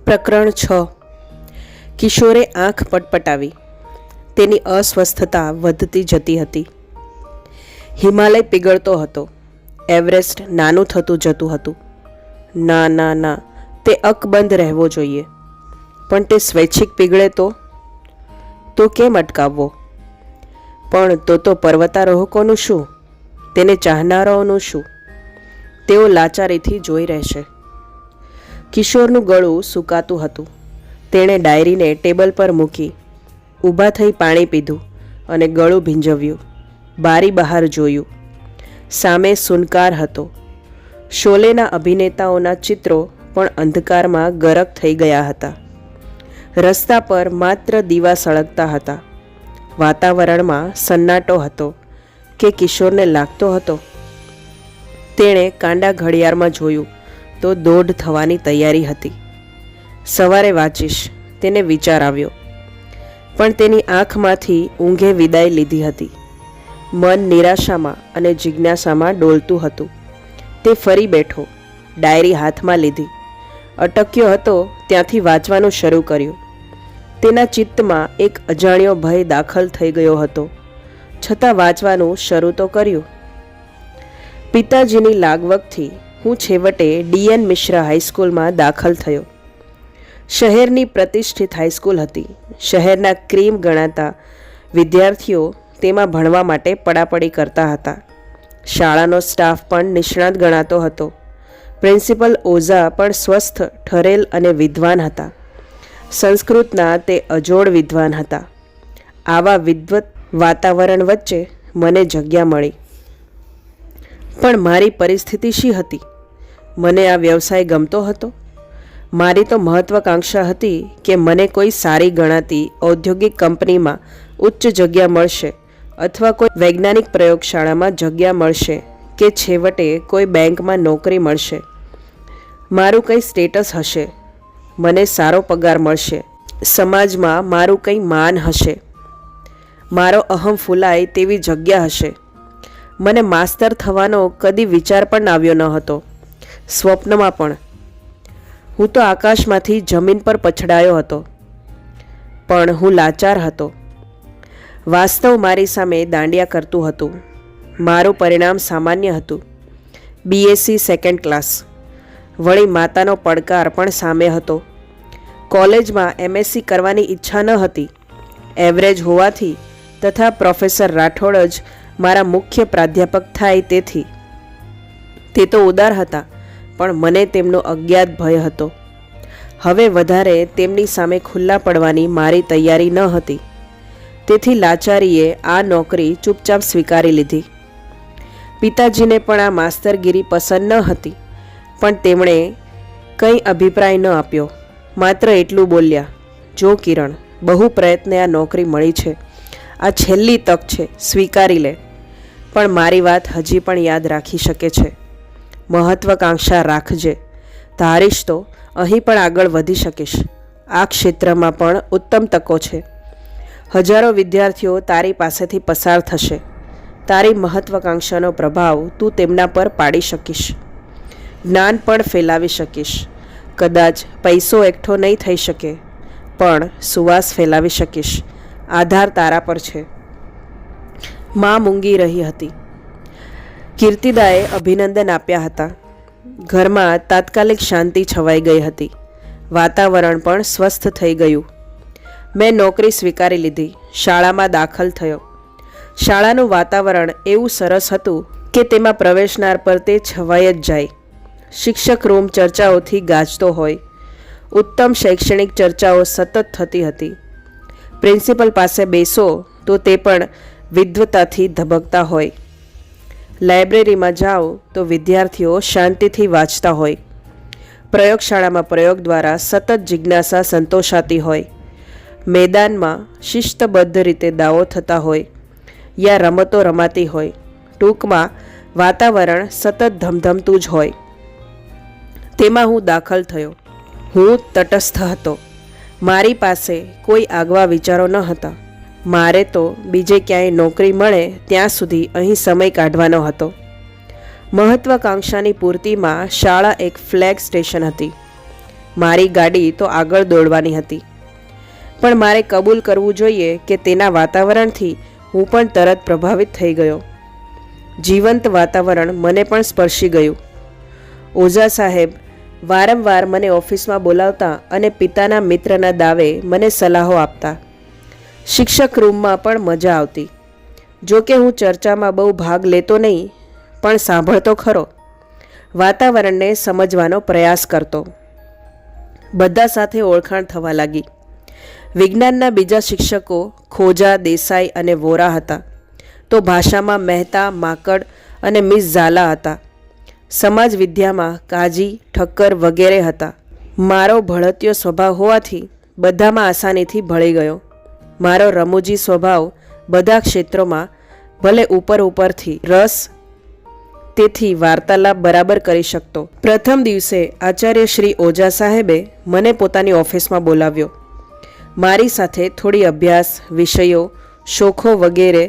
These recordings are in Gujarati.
પ્રકરણ 6. કિશોરે આંખ પટપટાવી. તેની અસ્વસ્થતા વધતી જતી હતી. હિમાલય પીગળતો હતો. એવરેસ્ટ નાનું થતું જતું હતું. ના ના ના, તે અકબંધ રહેવો જોઈએ. પણ તે સ્વૈચ્છિક પીગળે તો કેમ અટકાવવો? પણ તો પર્વતારોહકોનું શું? તેને ચાહનારાઓનું શું? તેઓ લાચારીથી જોઈ રહેશે. કિશોરનું ગળું સૂકાતું હતું. તેણે ડાયરીને ટેબલ પર મૂકી, ઊભા થઈ પાણી પીધું અને ગળું ભીંજવ્યું. બારી બહાર જોયું. સામે સુનકાર હતો. શોલેના અભિનેતાઓના ચિત્રો પણ અંધકારમાં ગરક થઈ ગયા હતા. રસ્તા પર માત્ર દીવા સળગતા હતા. વાતાવરણમાં સન્નાટો હતો કે કિશોરને લાગતો હતો. તેણે કાંડા ઘડિયાળમાં જોયું તો 1:30 થવાની તૈયારી હતી. સવારે વાંચીશ, તેને વિચાર આવ્યો. પણ તેની આંખમાંથી ઊંઘે વિદાય લીધી હતી. મન નિરાશામાં અને જિજ્ઞાસામાં ડોલતું હતું. તે ફરી બેઠો, ડાયરી હાથમાં લીધી. અટક્યો હતો ત્યાંથી વાંચવાનું શરૂ કર્યું. તેના ચિત્તમાં એક અજાણ્યો ભય દાખલ થઈ ગયો હતો. છતાં વાંચવાનું શરૂ તો કર્યું. પિતાજીની લાગવગથી હું છેવટે ડી.એન. મિશ્રા હાઈસ્કૂલમાં દાખલ થયો. શહેરની પ્રતિષ્ઠિત હાઈસ્કૂલ હતી. શહેરના ક્રીમ ગણાતા વિદ્યાર્થીઓ તેમાં ભણવા માટે પડાપડી કરતા હતા. શાળાનો સ્ટાફ પણ નિષ્ણાત ગણાતો હતો. પ્રિન્સિપલ ઓઝા પણ સ્વસ્થ, ઠરેલ અને વિદ્વાન હતા. સંસ્કૃતના તે અજોડ વિદ્વાન હતા. આવા વિદ્વત વાતાવરણ વચ્ચે મને જગ્યા મળી. પણ મારી પરિસ્થિતિ શી હતી? મને આ વ્યવસાય ગમતો હતો. મારી તો મહત્વાકાંક્ષા હતી કે મને કોઈ સારી ગણાતી ઔદ્યોગિક કંપનીમાં ઉચ્ચ જગ્યા મળશે, અથવા કોઈ વૈજ્ઞાનિક પ્રયોગશાળામાં જગ્યા મળશે, કે છેવટે કોઈ બેંકમાં નોકરી મળશે. મારું કંઈ સ્ટેટસ હશે, મને સારો પગાર મળશે, સમાજમાં મારું કંઈ માન હશે, મારો અહમ ફૂલાય તેવી જગ્યા હશે. મને માસ્તર થવાનો કદી વિચાર પણ આવ્યો ન હતો, સ્વપ્નમાં પણ. હું તો આકાશમાંથી જમીન પર પછડાયો હતો. પણ હું લાચાર હતો. વાસ્તવ મારી સામે દાંડિયા કરતું હતું. મારું પરિણામ સામાન્ય હતું, BSc સેકન્ડ ક્લાસ. વળી માતાનો પડકાર પણ સામે હતો. કોલેજમાં MSc કરવાની ઈચ્છા ન હતી. એવરેજ હોવાથી તથા પ્રોફેસર રાઠોડ જ મારા મુખ્ય પ્રાધ્યાપક થાય તેથી. તે તો ઉદાર હતા, પણ મને તેમનો અજ્ઞાત ભય હતો. હવે વધારે તેમની સામે ખુલ્લા પડવાની મારી તૈયારી ન હતી. તેથી લાચારીએ આ નોકરી ચૂપચાપ સ્વીકારી લીધી. પિતાજીને પણ આ માસ્તરગીરી પસંદ ન હતી, પણ તેમણે કંઈ અભિપ્રાય ન આપ્યો. માત્ર એટલું બોલ્યા, જો કિરણ, બહુ પ્રયત્ને આ નોકરી મળી છે. આ છેલ્લી તક છે, સ્વીકારી લે. પણ મારી વાત હજી પણ યાદ રાખી શકે છે. મહત્વાકાંક્ષા રાખજે. ધારીશ તો અહીં પણ આગળ વધી શકીશ. આ ક્ષેત્રમાં પણ ઉત્તમ તકો છે. હજારો વિદ્યાર્થીઓ તારી પાસેથી પસાર થશે. તારી મહત્વાકાંક્ષાનો પ્રભાવ તું તેમના પર પાડી શકીશ. જ્ઞાન પણ ફેલાવી શકીશ. કદાચ પૈસો એકઠો નહીં થઈ શકે, પણ સુવાસ ફેલાવી શકીશ. આધાર તારા પર છે. માં મૂંગી રહી હતી. કીર્તિદાએ અભિનંદન આપ્યા હતા. ઘરમાં તાત્કાલિક શાંતિ છવાઈ ગઈ હતી. વાતાવરણ પણ સ્વસ્થ થઈ ગયું. મેં નોકરી સ્વીકારી લીધી. શાળામાં દાખલ થયો. શાળાનું વાતાવરણ એવું સરસ હતું કે તેમાં પ્રવેશનાર પર તે છવાઈ જ જાય. શિક્ષક રૂમ ચર્ચાઓથી ગાજતો હોય. ઉત્તમ શૈક્ષણિક ચર્ચાઓ સતત થતી હતી. પ્રિન્સિપલ પાસે બેસો તો તે પણ વિદ્વતાથી ધબકતા હોય. લાઇબ્રેરીમાં જાઓ તો વિદ્યાર્થીઓ શાંતિથી વાંચતા હોય. પ્રયોગશાળામાં પ્રયોગ દ્વારા સતત જિજ્ઞાસા સંતોષાતી હોય. મેદાનમાં શિસ્તબદ્ધ રીતે દાવો થતા હોય, યા રમતો રમાતી હોય. ટૂંકમાં વાતાવરણ સતત ધમધમતું જ હોય. તેમાં હું દાખલ થયો. હું તટસ્થ હતો. મારી પાસે કોઈ આગવા વિચારો ન હતા. મારે તો બીજે ક્યાંય નોકરી મળે ત્યાં સુધી અહીં સમય કાઢવાનો હતો. મહત્વાકાંક્ષાની પૂર્તિમાં શાળા એક ફ્લેગ સ્ટેશન હતી. મારી ગાડી તો આગળ દોડવાની હતી. પણ મારે કબૂલ કરવું જોઈએ કે તેના વાતાવરણથી હું પણ તરત પ્રભાવિત થઈ ગયો. જીવંત વાતાવરણ મને પણ સ્પર્શી ગયું. ઓઝા સાહેબ વારંવાર મને ઓફિસમાં બોલાવતા અને પિતાના મિત્રના દાવે મને સલાહો આપતા. શિક્ષક રૂમમાં પણ મજા આવતી. જો કે હું ચર્ચામાં બહુ ભાગ લેતો નહીં, પણ સાંભળતો ખરો. વાતાવરણને સમજવાનો પ્રયાસ કરતો. બધા સાથે ઓળખાણ થવા લાગી. વિજ્ઞાનના બીજા શિક્ષકો ખોજા, દેસાઈ અને વોરા હતા, તો ભાષામાં મહેતા, માકડ અને મિસ ઝાલા હતા. સમાજ વિદ્યામાં કાજી, ઠક્કર વગેરે હતા. મારો ભળતિયો સ્વભાવ હોવાથી બધામાં આસાનીથી ભળી ગયો. મારો રમૂજી સ્વભાવ બધા ક્ષેત્રોમાં ભલે ઉપરથી રસ, તેથી વાર્તાલાપ બરાબર કરી શકતો. પ્રથમ દિવસે આચાર્ય શ્રી ઓઝા સાહેબે મને પોતાની ઓફિસમાં બોલાવ્યો. મારી સાથે થોડી અભ્યાસ, વિષયો, શોખો વગેરે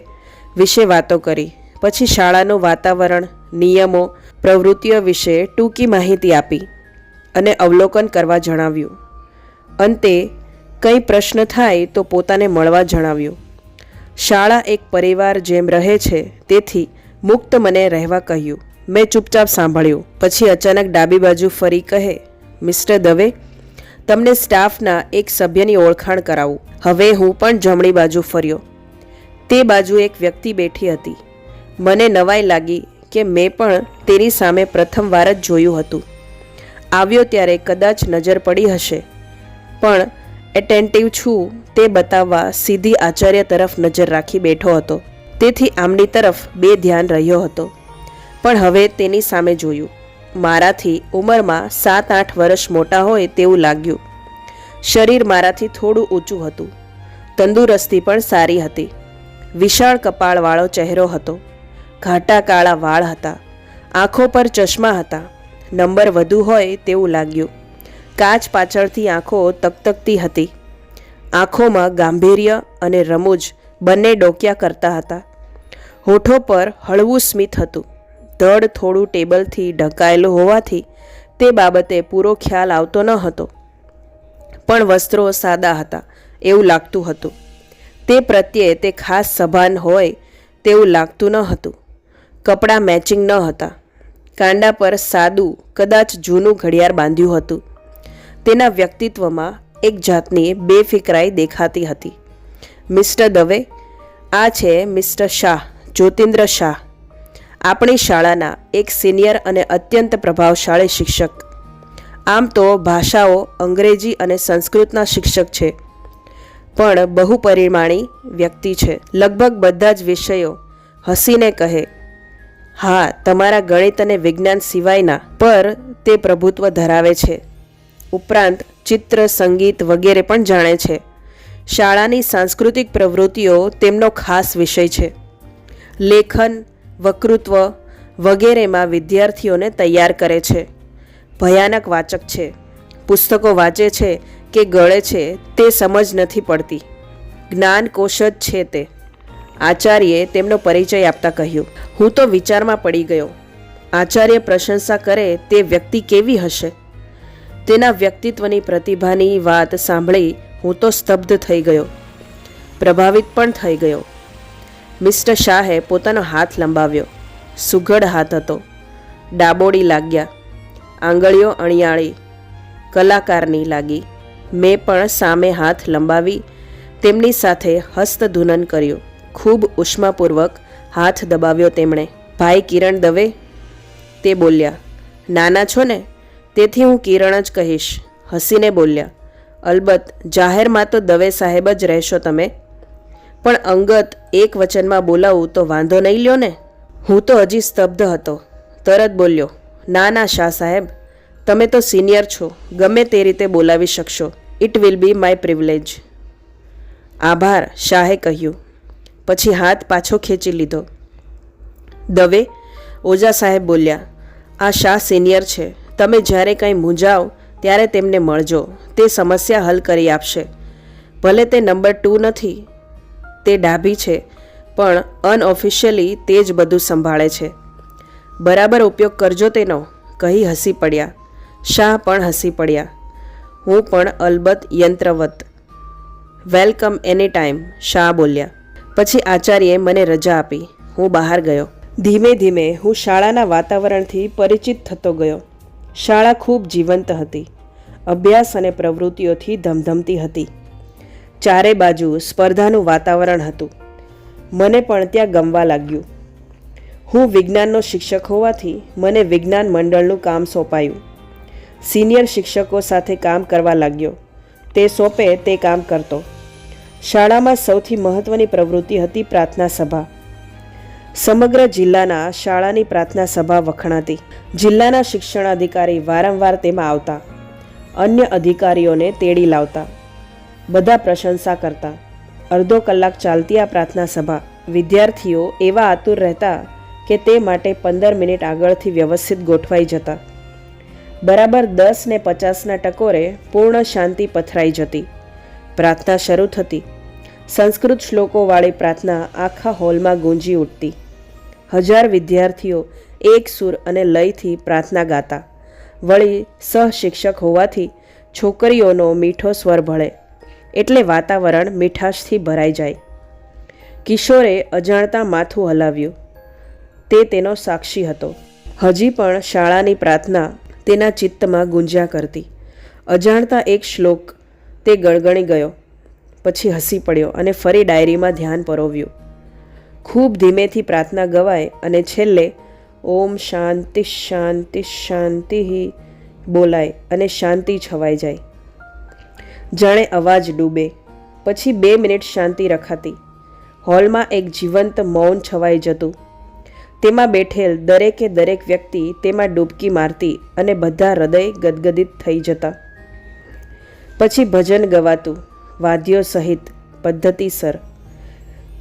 વિશે વાતો કરી. પછી શાળાનું વાતાવરણ, નિયમો, પ્રવૃત્તિઓ વિશે ટૂંકી માહિતી આપી અને અવલોકન કરવા જણાવ્યું. અંતે કંઈ પ્રશ્ન થાય તો પોતાને મળવા જણાવ્યું. શાળા એક પરિવાર જેમ રહે છે, તેથી મુક્ત મને રહેવા કહ્યું. મેં ચૂપચાપ સાંભળ્યું. પછી અચાનક ડાબી બાજુ ફરી કહે, મિસ્ટર દવે, તમને સ્ટાફના એક સભ્યની ઓળખાણ કરાવું. હવે હું પણ જમણી બાજુ ફર્યો. તે બાજુ એક વ્યક્તિ બેઠી હતી. મને નવાઈ લાગી કે મેં પણ તેની સામે પ્રથમવાર જ જોયું હતું. આવ્યો ત્યારે કદાચ નજર પડી હશે, પણ એટેન્ટિવ છું તે બતાવવા સીધી આચાર્ય તરફ નજર રાખી બેઠો હતો. તેથી આમની તરફ બે ધ્યાન રહ્યો હતો, પણ હવે તેની સામે જોયું. મારાથી ઉંમરમાં 7-8 વર્ષ મોટા હોય તેવું લાગ્યું. શરીર મારાથી થોડું ઊંચું હતું. તંદુરસ્તી પણ સારી હતી. વિશાળ કપાળવાળો ચહેરો હતો. ઘાટા કાળા વાળ હતા. આંખો પર ચશ્મા હતા. નંબર વધુ હોય તેવું લાગ્યું. કાચ પાછળથી આંખો તકતકતી હતી. આંખોમાં ગાંભીર્ય અને રમૂજ બંને ડોક્યા કરતા હતા. હોઠો પર હળવું સ્મિત હતું. ધડ થોડું ટેબલથી ઢંકાયેલું હોવાથી તે બાબતે પૂરો ખ્યાલ આવતો ન હતો, પણ વસ્ત્રો સાદા હતા એવું લાગતું હતું. તે પ્રત્યે તે ખાસ સભાન હોય તેવું લાગતું ન હતું. કપડાં મેચિંગ ન હતા. કાંડા પર સાદું, કદાચ જૂનું ઘડિયાળ બાંધ્યું હતું. તેના વ્યક્તિત્વમાં એક જાતની બેફિકરાઈ દેખાતી હતી. મિસ્ટર દવે, આ છે મિસ્ટર શાહ, જ્યોતિન્દ્ર શાહ, આપણી શાળાના એક સિનિયર અને અત્યંત પ્રભાવશાળી શિક્ષક. આમ તો ભાષાઓ અંગ્રેજી અને સંસ્કૃતના શિક્ષક છે, પણ બહુપરિમાણી વ્યક્તિ છે. લગભગ બધા જ વિષયો હસીને કહે, હા, તમારા ગણિત અને વિજ્ઞાન સિવાયના પર તે પ્રભુત્વ ધરાવે છે. ઉપરાંત ચિત્ર, સંગીત વગેરે પણ જાણે છે. શાળાની સાંસ્કૃતિક પ્રવૃત્તિઓ તેમનો ખાસ વિષય છે. લેખન, વક્તૃત્વ વગેરેમાં વિદ્યાર્થીઓને તૈયાર કરે છે. ભયાનક વાચક છે. પુસ્તકો વાંચે છે કે ગળે છે તે સમજ નથી પડતી. જ્ઞાનકોશ જ છે તે. આચાર્યે તેમનો પરિચય આપતા કહ્યું. હું તો વિચારમાં પડી ગયો. આચાર્ય પ્રશંસા કરે તે વ્યક્તિ કેવી હશે? તેના વ્યક્તિત્વની પ્રતિભાની વાત સાંભળી હું તો સ્તબ્ધ થઈ ગયો. પ્રભાવિત પણ થઈ ગયો. મિસ્ટર શાહે પોતાનો હાથ લંબાવ્યો. સુઘડ હાથ હતો. ડાબોડી લાગ્યા. આંગળીઓ અણિયાળી, કલાકારની લાગી. મેં પણ સામે હાથ લંબાવી તેમની સાથે હસ્તધૂનન કર્યું. ખૂબ ઉષ્માપૂર્વક હાથ દબાવ્યો તેમણે. ભાઈ કિરણ દવે, તે બોલ્યા. નાના છો ને, તેથી હું કિરણ જ કહીશ, હસીને બોલ્યા. અલબત્ત, જાહેરમાં તો દવે સાહેબ જ રહેશો તમે, પણ અંગત એક વચનમાં બોલાવું તો વાંધો નહીં લ્યો ને? હું તો હજી સ્તબ્ધ હતો. તરત બોલ્યો, ના ના શાહ સાહેબ, તમે તો સિનિયર છો, ગમે તે રીતે બોલાવી શકશો. It will be my privilege. આભાર, શાહે કહ્યું. પછી હાથ પાછો ખેંચી લીધો. દવે, ઓઝા સાહેબ બોલ્યા, આ શાહ સિનિયર છે. તમે જ્યારે કંઈ મૂંઝાવ ત્યારે તેમને મળજો. તે સમસ્યા હલ કરી આપશે. ભલે તે નંબર 2 નથી, તે ડાભી છે, પણ અનઓફિશિયલી તે જ બધું સંભાળે છે. બરાબર ઉપયોગ કરજો તેનો, કહી હસી પડ્યા. શાહ પણ હસી પડ્યા. હું પણ અલબત્ત યંત્રવત. વેલકમ એની ટાઈમ, શાહ બોલ્યા. પછી આચાર્યે મને રજા આપી. હું બહાર ગયો. ધીમે ધીમે હું શાળાના વાતાવરણથી પરિચિત થતો ગયો. શાળા ખૂબ જીવંત હતી. અભ્યાસ અને પ્રવૃત્તિઓથી ધમધમતી હતી. ચારે બાજુ સ્પર્ધાનું વાતાવરણ હતું. મને પણ ત્યાં ગમવા લાગ્યું. હું વિજ્ઞાનનો શિક્ષક હોવાથી મને વિજ્ઞાન મંડળનું કામ સોંપાયું. સિનિયર શિક્ષકો સાથે કામ કરવા લાગ્યો. તે સોંપે તે કામ કરતો. શાળામાં સૌથી મહત્ત્વની પ્રવૃત્તિ હતી પ્રાર્થના સભા. સમગ્ર જિલ્લાના શાળાની પ્રાર્થના સભા વખણાતી. જિલ્લાના શિક્ષણ અધિકારી વારંવાર તેમાં આવતા. અન્ય અધિકારીઓને તેડી લાવતા. બધા પ્રશંસા કરતા. અડધો કલાક ચાલતી આ પ્રાર્થના સભા. વિદ્યાર્થીઓ એવા આતુર રહેતા કે તે માટે 15 મિનિટ આગળથી વ્યવસ્થિત ગોઠવાઈ જતા. બરાબર 10:50 ટકોરે પૂર્ણ શાંતિ પથરાઈ જતી. પ્રાર્થના શરૂ થતી. સંસ્કૃત શ્લોકોવાળી પ્રાર્થના આખા હોલમાં ગૂંજી ઉઠતી. 1000 વિદ્યાર્થીઓ એક સૂર અને લયથી પ્રાર્થના ગાતા. વળી સહશિક્ષક હોવાથી છોકરીઓનો મીઠો સ્વર ભળે એટલે વાતાવરણ મીઠાશથી ભરાઈ જાય. કિશોરે અજાણતા માથું હલાવ્યું. તે તેનો સાક્ષી હતો. હજી પણ શાળાની પ્રાર્થના તેના ચિત્તમાં ગુંજ્યા કરતી. અજાણતા એક શ્લોક તે ગણગણી ગયો. પછી હસી પડ્યો અને ફરી ડાયરીમાં ધ્યાન પરોવ્યું. ખૂબ ધીમેથી પ્રાર્થના ગવાય અને છેલ્લે ઓમ શાંતિ શાંતિ શાંતિ બોલાય અને શાંતિ છવાઈ જાય. જાણે અવાજ ડૂબે. પછી 2 મિનિટ શાંતિ રખાતી. હોલમાં એક જીવંત મૌન છવાઈ જતું. તેમાં બેઠેલ દરેકે દરેક વ્યક્તિ તેમાં ડૂબકી મારતી અને બધા હૃદય ગદગદિત થઈ જતા. પછી ભજન ગવાતું, વાદ્યો સહિત, પદ્ધતિસર.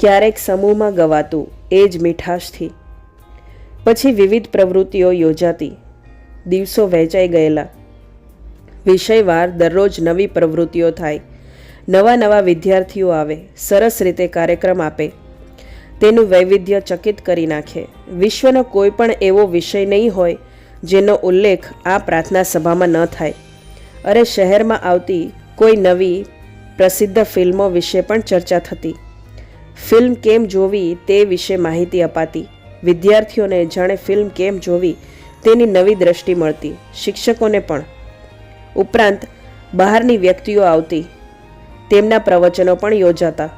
ક્યારેક સમૂહમાં ગવાતું, એ જ મીઠાશથી. પછી વિવિધ પ્રવૃત્તિઓ યોજાતી. દિવસો વહેંચાઈ ગયેલા. વિષયવાર દરરોજ નવી પ્રવૃત્તિઓ થાય. નવા નવા વિદ્યાર્થીઓ આવે, સરસ રીતે કાર્યક્રમ આપે. તેનું વૈવિધ્ય ચકિત કરી નાખે. વિશ્વનો કોઈ પણ એવો વિષય નહીં હોય જેનો ઉલ્લેખ આ પ્રાર્થના સભામાં ન થાય. અરે, શહેરમાં આવતી કોઈ નવી પ્રસિદ્ધ ફિલ્મો વિશે પણ ચર્ચા થતી. ફિલ્મ કેમ જોવી તે વિશે માહિતી અપાતી. વિદ્યાર્થીઓને જાણે ફિલ્મ કેમ જોવી તેની નવી દ્રષ્ટિ મળતી. શિક્ષકોને પણ. ઉપરાંત બહારની વ્યક્તિઓ આવતી. તેમના પ્રવચનો પણ યોજાતા.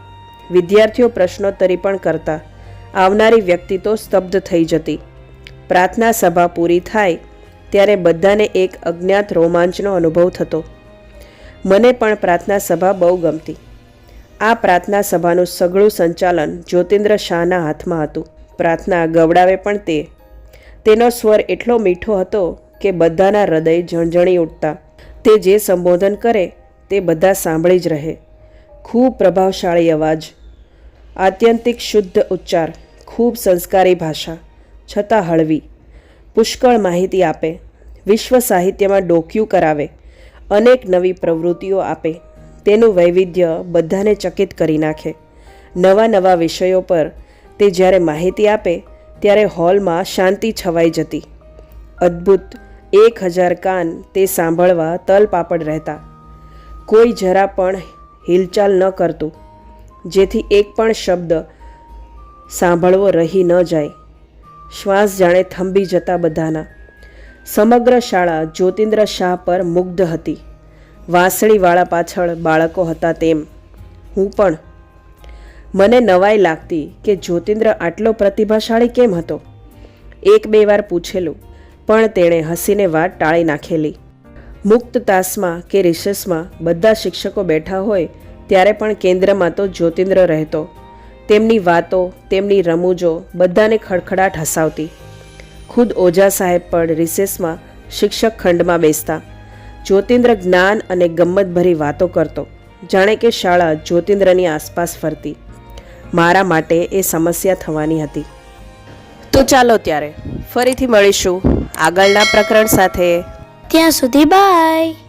વિદ્યાર્થીઓ પ્રશ્નોત્તરી પણ કરતા. આવનારી વ્યક્તિ તો સ્તબ્ધ થઈ જતી. પ્રાર્થના સભા પૂરી થાય ત્યારે બધાને એક અજ્ઞાત રોમાંચનો અનુભવ થતો. મને પણ પ્રાર્થના સભા બહુ ગમતી. આ પ્રાર્થના સભાનું સઘળું સંચાલન જ્યોતિન્દ્ર શાહના હાથમાં હતું. પ્રાર્થના ગવડાવે પણ તે. તેનો સ્વર એટલો મીઠો હતો કે બધાના હૃદય ઝણઝણી ઉઠતા. તે જે સંબોધન કરે તે બધા સાંભળી જ રહે. ખૂબ પ્રભાવશાળી અવાજ, આત્યંતિક શુદ્ધ ઉચ્ચાર, ખૂબ સંસ્કારી ભાષા, છતાં હળવી. પુષ્કળ માહિતી આપે. વિશ્વ સાહિત્યમાં ડોકિયું કરાવે. અનેક નવી પ્રવૃત્તિઓ આપે. તેનું વૈવિધ્ય બધાને ચકિત કરી નાખે. નવા નવા વિષયો પર તે જ્યારે માહિતી આપે ત્યારે હોલમાં શાંતિ છવાઈ જતી. અદ્ભુત. 1000 કાન તે સાંભળવા તલપાપડ રહેતા. કોઈ જરા પણ હિલચાલ ન કરતું, જેથી એક પણ શબ્દ સાંભળવો રહી ન જાય. શ્વાસ જાણે થંભી જતા બધાના. સમગ્ર શાળા જ્યોતિન્દ્ર શાહ પર મુગ્ધ હતી. વાંસળીવાળા પાછળ બાળકો હતા તેમ. હું પણ. મને નવાઈ લાગતી કે જ્યોતિન્દ્ર આટલો પ્રતિભાશાળી કેમ હતો. 1-2 વાર પૂછેલું, પણ તેણે હસીને વાત ટાળી નાખેલી. મુક્ત તાસમાં કે રિસેસમાં બધા શિક્ષકો બેઠા હોય ત્યારે પણ કેન્દ્રમાં તો જ્યોતિન્દ્ર રહેતો. તેમની વાતો, તેમની રમૂજો બધાને ખડખડાટ હસાવતી. ખુદ ઓઝા સાહેબ પણ રિસેસમાં શિક્ષક ખંડમાં બેસતા. જ્યોતિન્દ્ર જ્ઞાન અને ગમ્મતભરી વાતો કરતો, જાણે કે શાળા જ્યોતિન્દ્રની આસપાસ ફરતી. મારા માટે એ સમસ્યા થવાની હતી. તો ચાલો ત્યારે ફરીથી મળીશું આગળના પ્રકરણ સાથે. ત્યાં સુધી બાય.